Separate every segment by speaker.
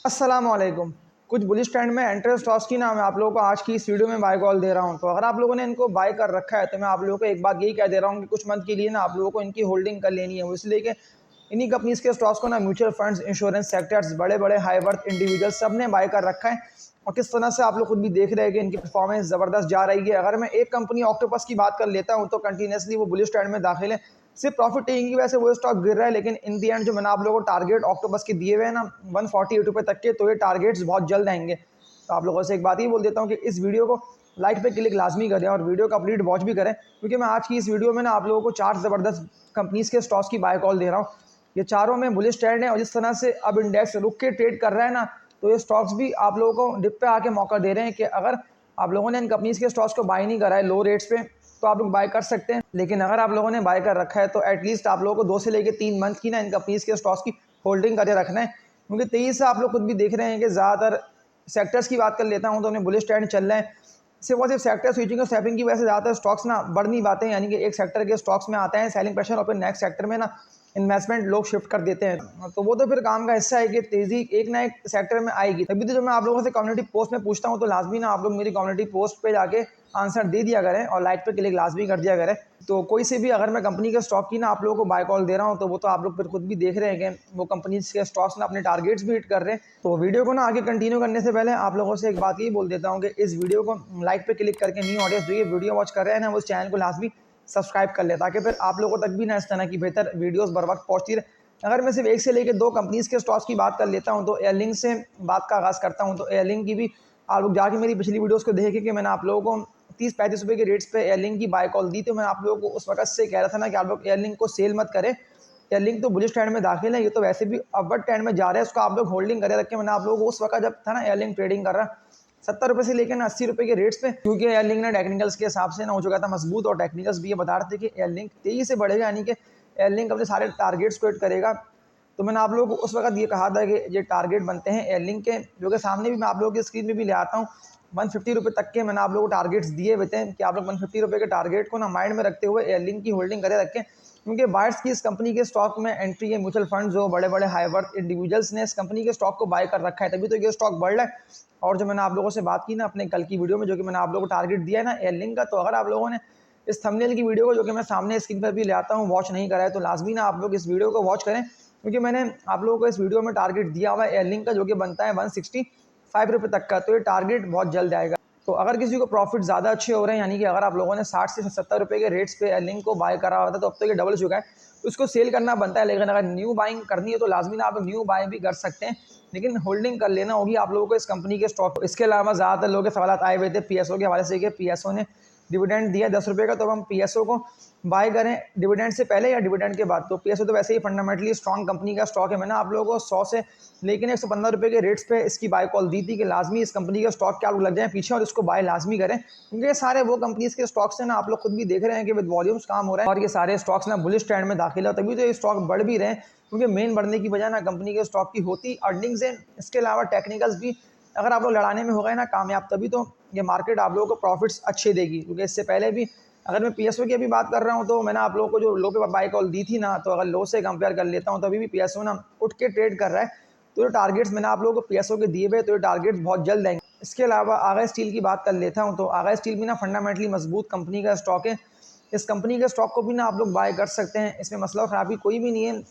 Speaker 1: अस्सलाम वालेकुम। कुछ बुलिश ट्रेंड में एंट्रेंस स्टॉक्स की ना मैं आप लोगों को आज की इस वीडियो में बाय कॉल दे रहा हूं। तो अगर आप लोगों ने इनको बाय कर रखा है तो मैं आप लोगों को एक बात यही कह दे रहा हूं कि कुछ मंथ के लिए ना आप लोगों को इनकी होल्डिंग कर लेनी है। वो इसलिए कि इन्हीं कंपनीज के स्टॉक्स को ना म्यूचुअल फंड्स, इंश्योरेंस सेक्टर्स, बड़े बड़े हाई वर्थ इंडिविजुअल सब ने बाय कर रखा है। और किस तरह से आप लोग खुद भी देख रहे हैं कि इनकी परफॉर्मेंस ज़बरदस्त जा रही है। अगर मैं एक कंपनी ऑक्टोपस की बात कर लेता हूँ तो कंटिन्यूसली वो बुलिश ट्रेंड में दाखिल है। सिर्फ प्रॉफिट टेकिंग की वजह से वो स्टॉक गिर रहा है, लेकिन इन दी एंड जो मैंने आप लोगों को टारगेट ऑक्टोपस के दिए हुए हैं ना 148 रुपये तक के, तो ये टारगेट्स बहुत जल्द आएंगे। तो आप लोगों से एक बात ही बोल देता हूँ कि इस वीडियो को लाइक पे क्लिक लाजमी करें और वीडियो का कंप्लीट वॉच भी करें, क्योंकि मैं आज की इस वीडियो में ना आप लोगों को चार ज़बरदस्त कंपनीज के स्टॉक्स की बाय कॉल दे रहा हूँ। ये चारों में बुलिश ट्रेंड है और जिस तरह से अब इंडेक्स रुक के ट्रेड कर रहा है ना, तो ये स्टॉक्स भी आप लोगों को डिप पे आके मौका दे रहे हैं कि अगर आप लोगों ने इन कंपनीज के स्टॉक्स को बाय नहीं करा है लो रेट्स पे तो आप लोग बाय कर सकते हैं। लेकिन अगर आप लोगों ने बाय कर रखा है तो एटलीस्ट आप लोगों को 2 से लेकर 3 मंथ की ना इन कंपनीज के स्टॉक्स की होल्डिंग करके रखना है, क्योंकि तेजी से आप लोग खुद भी देख रहे हैं कि ज़्यादातर सेक्टर्स की बात कर लेता हूँ तो उन्हें बुलिश ट्रेंड चल रहा है। सिर्फ और सिर्फ सेक्टर स्विचिंग और स्वैपिंग की वजह से ज़्यादातर स्टॉक्स ना बढ़ नहीं पाते हैं, यानी कि एक सेक्टर के स्टॉक्स में आता है सेलिंग प्रेशर और फिर नेक्स्ट सेक्टर में ना इन्वेस्टमेंट लोग शिफ्ट कर देते हैं। तो वो तो फिर काम का हिस्सा है कि तेजी एक ना एक सेक्टर में आएगी। तभी तो जो मैं आप लोगों से कम्युनिटी पोस्ट में पूछता हूँ तो लाजमी ना आप लोग मेरी कम्युनिटी पोस्ट पे जाके आंसर दे दिया करें और लाइक पे क्लिक लाजमी कर दिया करें। तो कोई से भी अगर मैं कंपनी के स्टॉक की ना आप लोगों को बाय कॉल दे रहा हूँ तो वो तो आप लोग फिर खुद भी देख रहे हैं कि वो कंपनी के स्टॉक्स ना अपने टारगेट्स भी हिट कर रहे हैं। तो वीडियो को ना आगे कंटिन्यू करने से पहले आप लोगों से एक बात ही बोल देता हूँ कि इस वीडियो को लाइक पे क्लिक करके न्यू ऑडियंस जो ये वीडियो वॉच कर रहे हैं ना, उस चैनल को लाजमी सब्सक्राइब कर ले, ताकि फिर आप लोगों तक भी ना इस तरह की बेहतर वीडियोस बर वक्त पहुंचती रहे। अगर मैं सिर्फ एक से लेकर दो कंपनीज के स्टॉक्स की बात कर लेता हूं तो एयरलिंक से बात का आगाज़ करता हूं। तो एयरलिंक की भी आप लोग जाके मेरी पिछली वीडियोस को देखें कि मैंने आप लोगों को 30-35 रुपये के रेट्स पे एयरलिंक की बाय कॉल दी। तो मैं आप लोगों को उस वक्त से कह रहा था ना कि आप लोग एयरलिंक को सेल मत करें। एयरलिंक तो बुलिश ट्रेंड में दाखिल है, ये तो वैसे भी अपवर्ड ट्रेंड में जा रहा है, उसको आप लोग होल्डिंग करे रखें। मैंने आप लोगों को उस वक्त जब था ना एयरलिंक ट्रेडिंग कर रहा 70 रुपये से लेकर ना 80 रुपये के रेट्स पे, क्योंकि एयरलिंक ना टेक्निकल्स के हिसाब से ना हो चुका था मजबूत, और टेक्निकल्स भी ये बता रहे थे कि एयरलिंक तेजी से बढ़ेगा, यानी कि एयरलिंक अपने सारे टारगेट्स को हिट करेगा। तो मैंने आप लोगों को उस वक्त ये कहा था कि ये टारगेट बनते हैं एयरलिंक के, जो कि सामने भी मैं आप लोगों की स्क्रीन पे भी ले आता हूँ। 150 रुपये तक के मैंने आप लोगों को टारगेट्स दिए हुए थे कि आप लोग 150 रुपये के टारगेट को ना माइंड में रखते हुए एयरलिंक की होल्डिंग करे रखें, क्योंकि बायर्स की इस कंपनी के स्टॉक में एंट्री है। म्यूचुअल फंड जो बड़े बड़े हाई वर्थ इंडिविजुअल्स ने इस कंपनी के स्टॉक को बाय कर रखा है, तभी तो ये स्टॉक बढ़ रहा है। और जो मैंने आप लोगों से बात की ना अपने कल की वीडियो में, जो कि मैंने आप लोगों को टारगेट दिया है ना एयरलिंक का, तो अगर आप लोगों ने इस थंबनेल की वीडियो को, जो कि मैं सामने स्क्रीन पर भी ले आता हूँ, वॉच नहीं करा है तो लाजमी ना आप लोग इस वीडियो को वॉच करें, क्योंकि मैंने आप लोगों को इस वीडियो में टारगेट दिया हुआ है एयरलिंक का, जो कि बनता है 165 रुपये तक का। तो ये टारगेट बहुत जल्द आएगा। तो अगर किसी को प्रॉफिट ज़्यादा अच्छे हो रहे हैं, यानी कि अगर आप लोगों ने 60 से 70 रुपये के रेट्स पे एयरलिंक को बाय करा हुआ था तो अब तो ये डबल चुका है, तो उसको सेल करना बनता है। लेकिन अगर न्यू बाइंग करनी है तो लाजमी ना आप न्यू बाय भी कर सकते हैं, लेकिन होल्डिंग कर लेना होगी आप लोगों को इस कंपनी के स्टॉक। इसके अलावा ज़्यादातर लोगों के सवाल आए हुए थे पीएसओ के हवाले से कि पीएसओ ने डिविडेंड दिया 10 रुपये का, तो हम पीएसओ को बाय करें डिविडेंड से पहले या डिविडेंड के बाद। तो पीएसओ तो वैसे ही फंडामेंटली स्ट्रॉन्ग कंपनी का स्टॉक है। मैंने आप लोगों को 100 से लेकिन 115 रुपये के रेट्स पे इसकी बाय कॉल दी थी कि लाजमी इस कंपनी का स्टॉक के आप लग जाए पीछे और इसको बाय लाजमी करें, क्योंकि ये सारे वो कंपनीज के स्टॉक्स हैं ना, आप लोग खुद भी देख रहे हैं कि विद वॉल्यूम्स काम हो रहा है और ये सारे स्टॉक्स ना बुलिश ट्रेंड में दाखिल है, तभी तो ये स्टॉक बढ़ भी रहे हैं। क्योंकि मेन बढ़ने की वजह ना कंपनी के स्टॉक की होती अर्निंग्स है, इसके अलावा टेक्निकल्स भी अगर आप लोग लड़ाने में हो गए ना कामयाब, तभी तो ये मार्केट आप लोगों को प्रॉफिट्स अच्छे देगी। क्योंकि इससे पहले भी अगर मैं पीएसओ की अभी बात कर रहा हूँ तो मैंने आप लोगों को जो लो पे बाय कॉल दी थी ना, तो अगर लो से कंपेयर कर लेता हूँ तो अभी भी पीएसओ ना उठ के ट्रेड कर रहा है। तो जो टारगेट्स मैंने आप लोगों को पीएसओ के दिए हुए, तो ये टारगेट्स बहुत जल्द आएंगे। इसके अलावा आगा स्टील की बात कर लेता हूँ, तो आगा स्टील भी ना फंडामेंटली मजबूत कंपनी का स्टॉक है। इस कंपनी के स्टॉक को भी ना आप लोग बाय कर सकते हैं, इसमें मसला खराबी कोई भी नहीं है।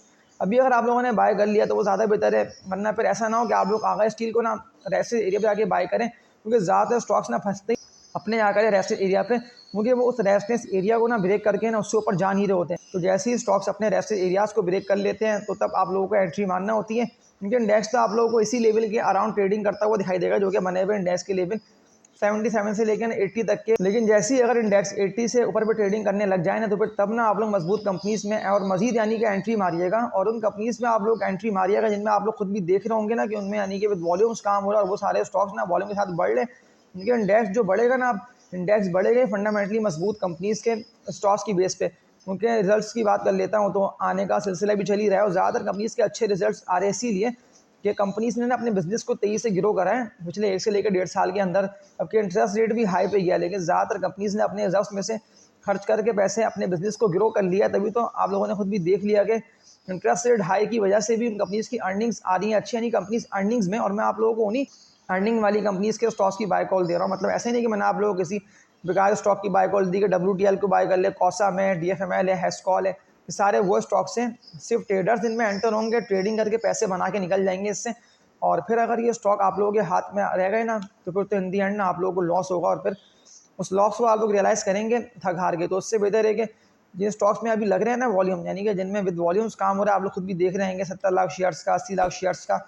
Speaker 1: अभी अगर आप लोगों ने बाय कर लिया तो वो ज़्यादा बेहतर है, वरना फिर ऐसा ना हो कि आप लोग आगा स्टील को ना रेस्ट एरिया पे आके बाय करें, क्योंकि ज़्यादातर स्टॉक्स ना फंसते ही अपने आकर रेस्ट एरिया पे, क्योंकि वो उस रेस्टनेस एरिया को ना ब्रेक करके ना उससे ऊपर जा नहीं रहे होते हैं। तो जैसे ही स्टॉक्स अपने रेस्ट एरियाज़ को ब्रेक कर लेते हैं तो तब आप लोगों को एंट्री मारना होती है, क्योंकि इंडेक्स तो आप लोगों को इसी लेवल के अराउंड ट्रेडिंग करता हुआ दिखाई देगा, जो कि बने हुए इंडेक्स के लेवल 77 से लेकर 80 तक के। लेकिन जैसे ही अगर इंडेक्स 80 से ऊपर पे ट्रेडिंग करने लग जाए ना, तो फिर तब ना आप लोग मजबूत कंपनीज में और मजीद यानी कि एंट्री मारिएगा, और उन कंपनीज में आप लोग एंट्री मारिएगा जिनमें आप लोग खुद भी देख रहे होंगे ना कि उनमें यानी कि वॉल्यूम्स काम हो रहा है और वो सारे स्टॉक्स ना वॉल्यूम के साथ बढ़ रहे। क्योंकि इंडेक्स जो बढ़ेगा ना, आप इंडेक्स बढ़ेगा फंडामेंटली मजबूत कंपनीज के स्टॉक्स की बेस पे। उनके रिजल्ट्स की बात कर लेता हूँ तो आने का सिलसिला भी चल ही रहा है और ज़्यादातर कंपनीज के अच्छे रिजल्ट्स आ रहे हैं, इसीलिए कि कंपनीज ने ना अपने बिजनेस को तेजी से ग्रो करा है पिछले 1 से लेकर 1.5 साल के अंदर। अब के इंटरेस्ट रेट भी हाई पे गया, लेकिन ज़्यादातर कंपनीज ने अपने रिजर्व्स में से खर्च करके पैसे अपने बिजनेस को ग्रो कर लिया। तभी तो आप लोगों ने खुद भी देख लिया कि इंटरेस्ट रेट हाई की वजह से भी उन कंपनीज़ की अर्निंग्स आ रही हैं अच्छी, यानी कंपनीज अर्निंग्स में, और मैं आप लोगों को उन्हीं अर्निंग वाली कंपनीज़ के स्टॉक्स की बाय कॉल दे रहा हूँ। मतलब ऐसे नहीं कि मैंने आप लोगों को किसी बेकार स्टॉक की बाय कॉल दी कि WTL को बाय कर ले, कॉसम है, DFML है, हेस्कॉल है, ये सारे वो स्टॉक्स हैं सिर्फ ट्रेडर्स इनमें एंटर होंगे, ट्रेडिंग करके पैसे बना के निकल जाएंगे इससे, और फिर अगर ये स्टॉक आप लोगों के हाथ में रह गए ना तो फिर तो इन दी एंड ना आप लोगों को लॉस होगा, और फिर उस लॉस को आप लोग रियलाइज़ करेंगे थक हार के। तो उससे बेहतर है कि जिन स्टॉक्स में अभी लग रहे हैं ना वॉल्यूम, यानी कि जिनमें विद वॉल्यूम्स काम हो रहा है, आप लोग खुद भी देख रहे हैं 70 लाख शेयर्स का, 80 लाख शेयर्स का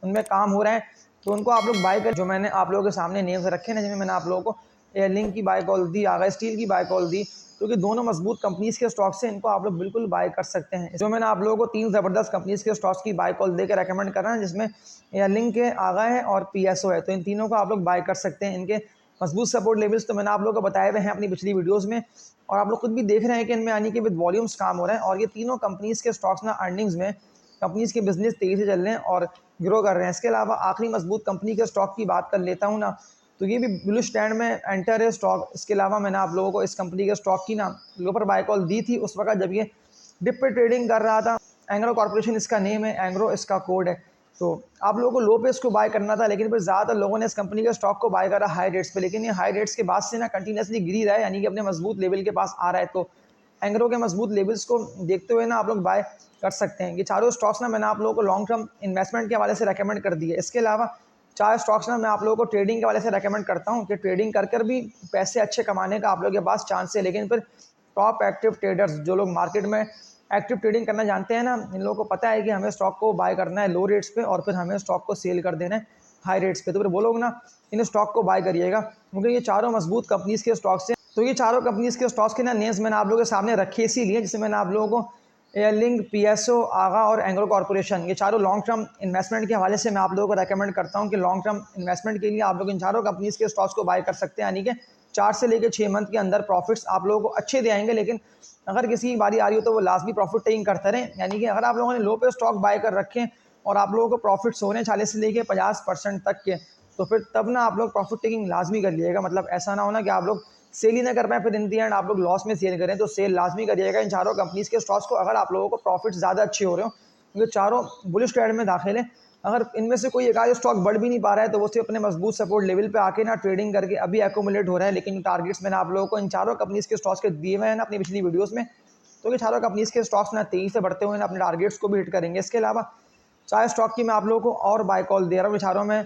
Speaker 1: उनमें काम हो रहा है, तो उनको आप लोग बाय कर। जो मैंने आप लोगों के सामने नेम्स रखे ना, जिनमें मैंने आप लोगों को एयरलिंक की बाय कॉल दी, आगा स्टील की बाय कॉल दी, क्योंकि दोनों मजबूत कंपनीज के स्टॉक्स हैं, इनको आप लोग बिल्कुल बाय कर सकते हैं। जो मैंने आप लोगों को 3 ज़बरदस्त कंपनीज के स्टॉक्स की बाय कॉल देकर रेकमेंड कर रहा है, जिसमें एयरलिंक के आगा है और PSO है, तो इन तीनों को आप लोग बाय कर सकते हैं। इनके मजबूत सपोर्ट लेवल्स तो मैंने आप लोगों को बताए हुए हैं अपनी पिछली वीडियोस में, और आप लोग खुद भी देख रहे हैं कि इनमें आने के विद वॉल्यूम्स काम हो रहा है, और ये तीनों कंपनीज के स्टॉक्स ना अर्निंग्स में कंपनीज के बिजनेस तेजी से चल रहे हैं और ग्रो कर रहे हैं। इसके अलावा आखिरी मजबूत कंपनी के स्टॉक की बात कर लेता हूँ ना, तो ये भी ब्लू स्टैंड में एंटर है स्टॉक। इसके अलावा मैंने आप लोगों को इस कंपनी के स्टॉक की ना ऊपर बाय कॉल दी थी उस वक्त जब ये डिप पे ट्रेडिंग कर रहा था। एंग्रो कॉर्पोरेशन इसका नेम है, एंग्रो इसका कोड है। तो आप लोगों को लो पे इसको बाय करना था, लेकिन फिर ज़्यादातर लोगों ने इस कंपनी के स्टॉक को बाय करा हाई रेट्स पे, लेकिन ये हाई रेट्स के बाद से ना कंटिन्यूसली गिर ही रहा है, यानी कि अपने मजबूत लेवल के पास आ रहा है। तो एंग्रो के मजबूत लेवल्स को देखते हुए ना आप लोग बाय कर सकते हैं। ये चारों स्टॉक्स ना मैंने आप लोगों को लॉन्ग टर्म इन्वेस्टमेंट के हवाले से रेकमेंड कर दिए। इसके अलावा 4 स्टॉक्स ना मैं आप लोगों को ट्रेडिंग के हवाले से रेकमेंड करता हूँ कि ट्रेडिंग कर कर भी पैसे अच्छे कमाने का आप लोगों के पास चांस है, लेकिन फिर टॉप एक्टिव ट्रेडर्स जो लोग मार्केट में एक्टिव ट्रेडिंग करना जानते हैं ना, इन लोगों को पता है कि हमें स्टॉक को बाय करना है लो रेट्स पे और फिर हमें स्टॉक को सेल कर देना है हाई रेट्स पे, तो फिर वो लोग ना इन स्टॉक को बाय करिएगा, क्योंकि ये चारों मजबूत कंपनीज के स्टॉक्स हैं। तो ये चारों कंपनीज के स्टॉक्स के ना नेम्स मैंने आप लोगों के सामने रखे इसीलिए, जिससे मैंने आप लोगों को एयरलिंक, PSO, आगा और एंग्रो कॉर्पोरेशन, ये चारों लॉन्ग टर्म इन्वेस्टमेंट के हवाले से मैं आप लोगों को रेकमेंड करता हूँ कि लॉन्ग टर्म इन्वेस्टमेंट के लिए आप लोग इन चारों कंपनीज के स्टॉक्स को बाय कर सकते हैं, यानी कि 4 से लेकर 6 मंथ के अंदर प्रॉफिट्स आप लोगों को अच्छे दे आएंगे। लेकिन अगर किसी की बारी आ रही हो तो वो लास्ट भी प्रॉफिट टेकिंग करते रहें, यानी कि अगर आप लोगों ने लो पे स्टॉक बाय कर रखे हैं और आप लोगों को प्रॉफिट्स हो रहे हैं 40 से लेकर 50% तक के, तो फिर तब ना आप लोग प्रॉफिट टेकिंग लाजमी कर लीजिएगा। मतलब ऐसा ना होना कि आप लोग सेल ही ना कर पाए, फिर इन दी एंड आप लोग लॉस में सेल करें, तो सेल लाजमी करिएगा इन चारों कंपनीज के स्टॉक्स को अगर आप लोगों को प्रॉफिट ज़्यादा अच्छे हो रहे हो, क्योंकि चारों बुलिश ट्रेंड में दाखिल है। अगर इनमें से कोई एक आध स्टॉक बढ़ भी नहीं पा रहा है तो वो सिर्फ अपने मजबूत सपोर्ट लेवल पे आके ना ट्रेडिंग करके अभी एकोमुलेट हो रहा है, लेकिन टारगेट्स मैंने आप लोगों को इन चारों कंपनीज के स्टॉक्स के दिए हुए हैं ना अपनी पिछली वीडियोस में, तो ये चारों कंपनीज के स्टॉक्स ना तेजी से बढ़ते हुए ना अपने टारगेट्स को भी हिट करेंगे। इसके अलावा 4 स्टॉक की मैं आप लोगों को और बाय कॉल दे रहा हूँ, चारों में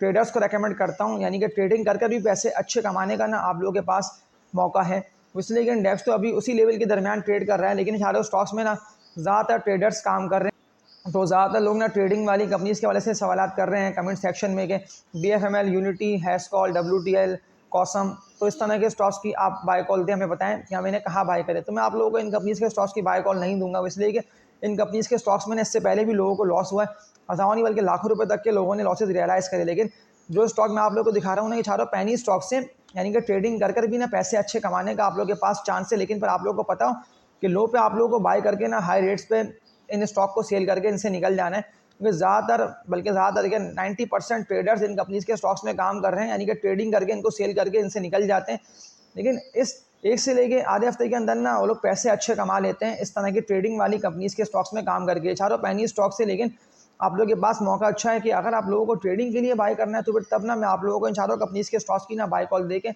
Speaker 1: ट्रेडर्स को रेकमेंड करता हूँ, यानी कि ट्रेडिंग करके भी पैसे अच्छे कमाने का ना आप लोगों के पास मौका है। इसलिए कि इंडेक्स तो अभी उसी लेवल के दरमियान ट्रेड कर रहा है, लेकिन चारों स्टॉक्स में ना ज़्यादातर ट्रेडर्स काम कर रहे हैं, तो ज़्यादातर लोग ना ट्रेडिंग वाली कंपनीज के वाले से सवाल कर रहे हैं कमेंट सेक्शन में कि DFML, यूनिटी, हेस्कॉल, WTL, कॉसम, तो इस तरह के स्टॉक्स की आप बाय कॉल दें, हमें बताएं कि हम इन्हें कहाँ बाय करें। तो मैं आप लोगों को इन कंपनीज के स्टॉक्स की बाय कॉल नहीं दूंगा, इसलिए कि इन कंपनीज के स्टॉक्स में इससे पहले भी लोगों को लॉस हुआ है, हज़ारों नहीं बल्कि लाखों रुपए तक के लोगों ने लॉसेज रियलाइज़ करे। लेकिन जो स्टॉक मैं आप लोगों को दिखा रहा हूँ ना, ये चारों पैनी स्टॉक्स हैं, यानी कि ट्रेडिंग कर भी ना पैसे अच्छे कमाने का आप लोगों के पास चांस है, लेकिन पर आप लोगों को पता हो कि लो पे आप लोगों को बाय करके ना हाई रेट्स पे इन स्टॉक को सेल करके इनसे निकल जाना है, क्योंकि ज़्यादातर के 90% ट्रेडर्स इन कंपनीज के स्टॉक्स में काम कर रहे हैं, यानी कि ट्रेडिंग करके इनको सेल करके इनसे निकल जाते हैं। लेकिन इस एक से लेके आधे हफ्ते के अंदर ना वो लोग पैसे अच्छे कमा लेते हैं इस तरह की ट्रेडिंग वाली कंपनीज के स्टॉक्स में काम करके, चारों पैनी स्टॉक से। लेकिन आप लोगों के पास मौका अच्छा है कि अगर आप लोगों को ट्रेडिंग के लिए बाय करना है तो फिर तब ना मैं आप लोगों को इन चारों कंपनीज के स्टॉक्स की ना बाय कॉल दे के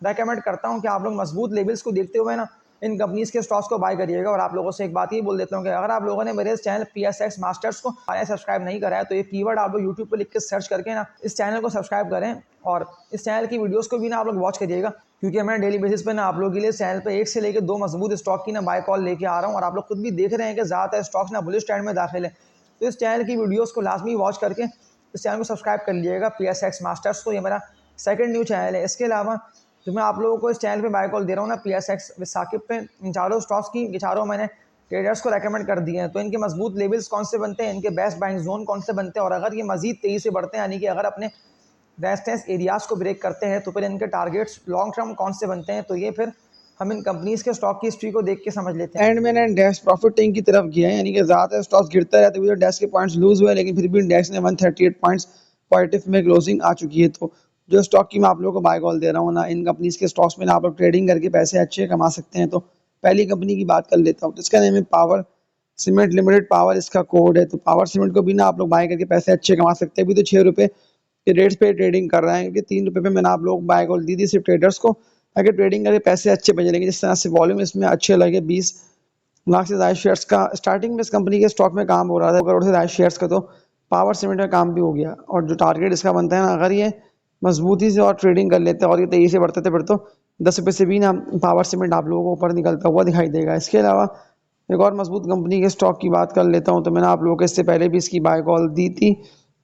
Speaker 1: रेकमेंड करता हूँ कि आप लोग मजबूत लेवल्स को देखते हुए ना इन कंपनीज के स्टॉक्स को बाय करिएगा। और आप लोगों से एक बात ये बोल देता हूँ कि अगर आप लोगों ने मेरे इस चैनल PSX मास्टर्स को सब्सक्राइब नहीं करा है तो ये कीवर्ड आप लोग यूट्यूब पर लिख के सर्च करके ना इस चैनल को सब्सक्राइब करें, और इस चैनल की वीडियोस को भी ना आप लोग वॉच करिएगा, क्योंकि मैं डेली बेसिस पे ना आप लोगों के लिए चैनल पे 1 से लेकर 2 मजबूत स्टॉक की ना बाय कॉल लेके आ रहा हूँ, और आप लोग खुद भी देख रहे हैं कि ज़्यादातर स्टॉक्स ना बुलिश ट्रेंड में दाखिल है। तो इस चैनल की वीडियोस को लाजमी वॉच करके इस चैनल को सब्सक्राइब कर लीजिएगा PSX मास्टर्स को, ये मेरा सेकंड न्यू चैनल है। इसके अलावा जो मैं आप लोगों को इस चैनल पे बाय कॉल दे रहा हूँ ना PSX विद साकिब पे, इन चारों स्टॉक्स की ये चारों मैंने ट्रेडर्स को रेकमेंड कर दिए हैं। तो इनके मजबूत लेवल्स कौन से बनते हैं, इनके बेस्ट बाइंग जोन कौन से बनते हैं, और अगर ये मजीद तेज़ी से बढ़ते हैं, यानी कि अगर अपने रेजिस्टेंस एरियाज़ को ब्रेक करते हैं, तो फिर इनके टारगेट्स लॉन्ग टर्म कौन से बनते हैं, तो ये फिर हम इन कंपनीज के स्टॉक की हिस्ट्री को देख के समझ लेते हैं। एंड मैंने इंडेक्स प्रॉफिट टेकिंग की तरफ गया है, यानी कि ज़्यादातर स्टॉक्स गिरता रहता है, इंडेक्स के पॉइंट्स लूज हुए, लेकिन फिर भी इंडेक्स ने 138 पॉइंट्स पॉजिटिव में क्लोजिंग आ चुकी है। तो जो स्टॉक की मैं आप लोगों को बाय कॉल दे रहा हूँ ना, इन कंपनीज के स्टॉक्स में ना आप लोग ट्रेडिंग करके पैसे अच्छे कमा सकते हैं। तो पहली कंपनी की बात कर लेता हूँ, तो इसका नेम है पावर
Speaker 2: सीमेंट लिमिटेड पावर इसका कोड है। तो पावर सीमेंट को भी ना आप लोग बाय करके पैसे अच्छे कमा सकते हैं। अभी तो 6 रुपए के रेट्स पे ट्रेडिंग कर रहे हैं, क्योंकि 3 रुपए पे मैंने आप लोग बाय कॉल दी थी सिर्फ ट्रेडर्स को, ताकि ट्रेडिंग करके पैसे अच्छे बचे। लेकिन जिस तरह से वॉल्यूम इसमें अच्छे लगे, 20 लाख से ज़्यादा शेयर्स का स्टार्टिंग में इस कंपनी के स्टॉक में काम हो रहा था, 2 करोड़ से ज़्यादा शेयर्स का, तो पावर सीमेंट में काम भी हो गया। और जो टारगेट इसका बनता है ना, अगर ये मजबूती से और ट्रेडिंग कर लेते हैं और ये तेजी से बढ़ते थे, फिर तो 10 रुपये से भी ना पावर सीमेंट आप लोगों को ऊपर निकलता हुआ दिखाई देगा। इसके अलावा एक और मजबूत कंपनी के स्टॉक की बात कर लेता हूँ। तो मैंने आप लोगों को इससे पहले भी इसकी बाय कॉल दी थी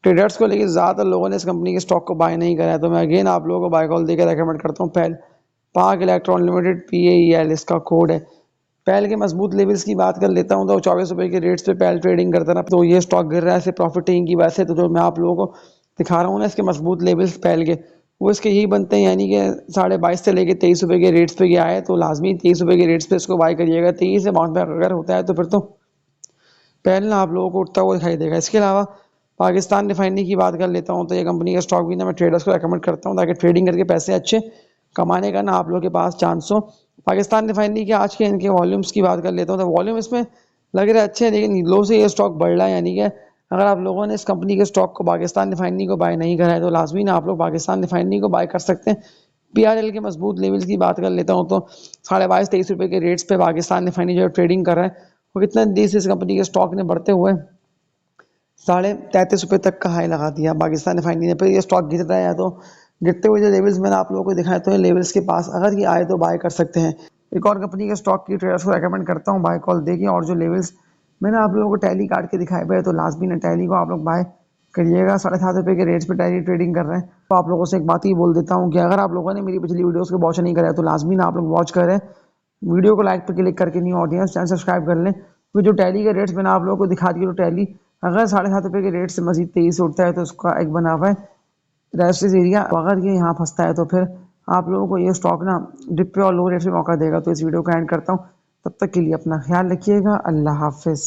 Speaker 2: ट्रेडर्स को, लेकिन ज़्यादातर लोगों ने इस कंपनी के स्टॉक को बाय नहीं करा है। तो मैं अगेन आप लोगों को बाय कॉल देकर रेकमेंड करता हूँ। पहल पाक इलेक्ट्रॉन लिमिटेड, PAEL इसका कोड है। पहल के मजबूत लेवल्स की बात कर लेता हूँ, तो 24 रुपये के रेट्स पे पहल ट्रेडिंग करता रहा, तो ये स्टॉक गिर रहा है सिर्फ प्रॉफिट टेकिंग की वजह से। तो जो मैं आप लोगों को दिखा रहा हूँ ना इसके मजबूत लेवल्स पहल के, वो इसके यही बनते हैं, यानी कि 22.5 से लेकर 23 रुपये के रेट्स पे गया है। तो लाजमी 23 रुपये के रेट्स पे इसको बाय करिएगा। 23 से बाउंस बैक अगर होता है तो फिर तो पहले ना आप लोगों को उठता हुआ दिखाई देगा। इसके अलावा पाकिस्तान रिफाइनरी की बात कर लेता हूँ, तो ये कंपनी का स्टॉक भी ना मैं ट्रेडर्स को रेकमेंड करता हूँ, ताकि ट्रेडिंग करके पैसे अच्छे कमाने का ना आप लोगों के पास चांस हो। पाकिस्तान रिफाइनरी के आज के इनके वॉल्यूम्स की बात कर लेता हूँ, तो वॉल्यूम इसमें लग रहे अच्छे हैं, लेकिन लो से ये स्टॉक बढ़ रहा है। यानी कि अगर आप लोगों ने इस कंपनी के स्टॉक को, पाकिस्तान रिफाइनरी को बाय नहीं करा है, तो लाजमी ना आप लोग पाकिस्तान रिफाइनरी को बाय कर सकते हैं। PRL के मजबूत लेवल्स की बात कर लेता हूँ, तो 22.5-23 रुपये के रेट्स पे पाकिस्तान रिफाइनरी जो ट्रेडिंग कर रहा है, वो कितना देर से इस कंपनी के स्टॉक ने बढ़ते हुए 33.5 रुपये तक का हाई लगा दिया पाकिस्तान रिफाइनरी ने। फिर ये स्टॉक गिर रहा है, तो गिरते हुए जो लेवल्स मैंने आप लोगों को दिखाए, तो ये लेवल्स के पास अगर ये आए तो बाय कर सकते हैं। एक और कंपनी के स्टॉक की ट्रेडर्स को रेकमेंड करता हूँ बाय कॉल देखिए। और जो लेवल्स मैंने आप लोगों को टैली काट के दिखाए हुए, तो लाजमी ना टैली को आप लोग बाय करिएगा। 7.5 रुपये के रेट्स पे टैली ट्रेडिंग कर रहे हैं। तो आप लोगों से एक बात ही बोल देता हूँ कि अगर आप लोगों ने मेरी पिछली वीडियोज़ को वॉच नहीं करा है, तो लाजमी ना आप लोग वॉच करें, वीडियो को लाइक पे क्लिक करके न्यू ऑडियंस चैनल सब्सक्राइब कर लें। क्योंकि जो टैली के रेट्स मैंने आप लोगों को दिखा दिए, तो टैली अगर 7.5 रुपये के रेट से मजीद तेजी से उठता है, तो उसका एक बना हुआ है रेस्टिस एरिया, अगर ये यहाँ फंसता है, तो फिर आप लोगों को ये स्टॉक ना डिप पे और लो रेट पे मौका देगा। तो इस वीडियो को एंड करता हूँ। तब तक के लिए अपना ख्याल रखिएगा। अल्लाह हाफिज़।